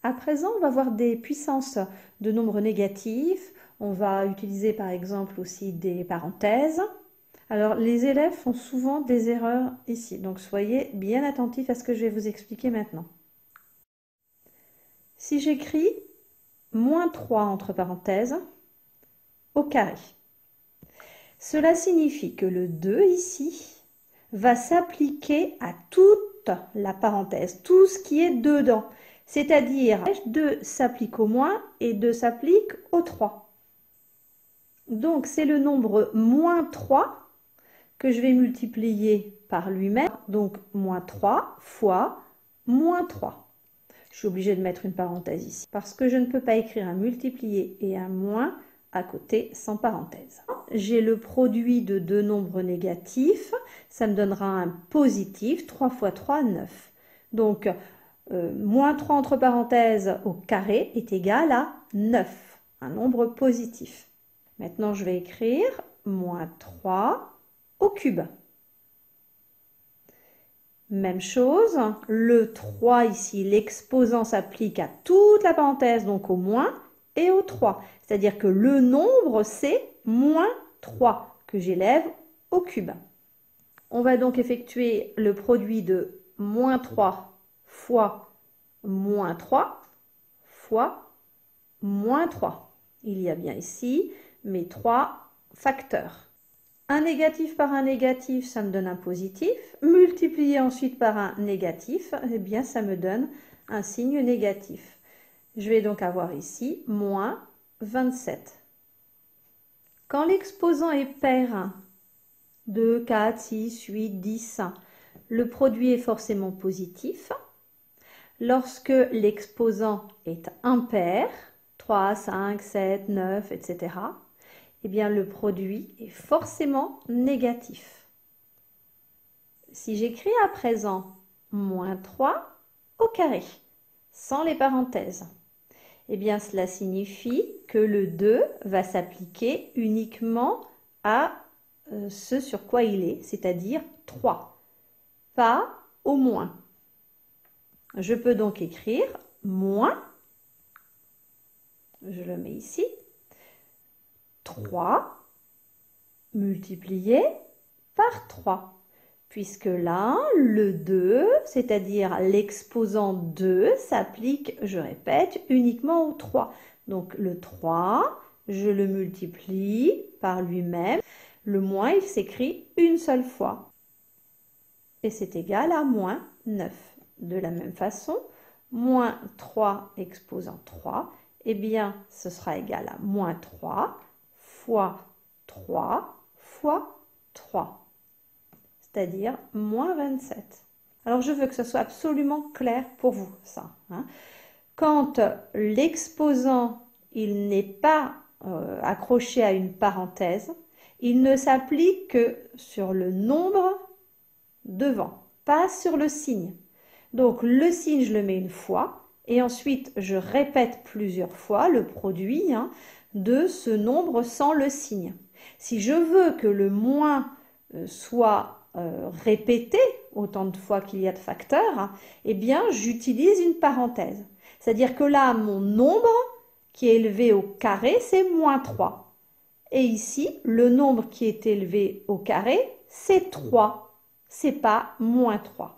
À présent, on va voir des puissances de nombres négatifs. On va utiliser par exemple aussi des parenthèses. Alors, les élèves font souvent des erreurs ici, donc soyez bien attentifs à ce que je vais vous expliquer maintenant. Si j'écris moins 3 entre parenthèses au carré, cela signifie que le 2 ici va s'appliquer à toute la parenthèse, tout ce qui est dedans. C'est-à-dire 2 s'applique au moins et 2 s'applique au 3. Donc, c'est le nombre moins 3 que je vais multiplier par lui-même. Donc, moins 3 fois moins 3. Je suis obligée de mettre une parenthèse ici parce que je ne peux pas écrire un multiplié et un moins à côté sans parenthèse. J'ai le produit de deux nombres négatifs. Ça me donnera un positif. 3 fois 3, 9. Donc, moins 3 entre parenthèses au carré est égal à 9, un nombre positif. Maintenant, je vais écrire moins 3 au cube. Même chose, le 3 ici, l'exposant s'applique à toute la parenthèse, donc au moins et au 3. C'est-à-dire que le nombre, c'est moins 3 que j'élève au cube. On va donc effectuer le produit de moins 3 fois moins 3 fois moins 3. Il y a bien ici mes trois facteurs. Un négatif par un négatif, ça me donne un positif. Multiplié ensuite par un négatif, eh bien, ça me donne un signe négatif. Je vais donc avoir ici moins 27. Quand l'exposant est pair, 2, 4, 6, 8, 10, le produit est forcément positif. Lorsque l'exposant est impair, 3, 5, 7, 9, etc., eh bien, le produit est forcément négatif. Si j'écris à présent moins 3 au carré, sans les parenthèses, eh bien, cela signifie que le 2 va s'appliquer uniquement à ce sur quoi il est, c'est-à-dire 3, pas au moins. Je peux donc écrire moins, je le mets ici, 3 multiplié par 3. Puisque là, le 2, c'est-à-dire l'exposant 2, s'applique, je répète, uniquement au 3. Donc le 3, je le multiplie par lui-même. Le moins, il s'écrit une seule fois. Et c'est égal à moins 9. De la même façon, moins 3 exposant 3, eh bien, ce sera égal à moins 3 fois 3 fois 3. C'est-à-dire moins 27. Alors, je veux que ce soit absolument clair pour vous, ça. Quand l'exposant, il n'est pas accroché à une parenthèse, il ne s'applique que sur le nombre devant, pas sur le signe. Donc, le signe, je le mets une fois, et ensuite, je répète plusieurs fois le produit de ce nombre sans le signe. Si je veux que le moins soit répété autant de fois qu'il y a de facteurs, eh bien, j'utilise une parenthèse. C'est-à-dire que là, mon nombre qui est élevé au carré, c'est moins 3. Et ici, le nombre qui est élevé au carré, c'est 3. C'est pas moins 3.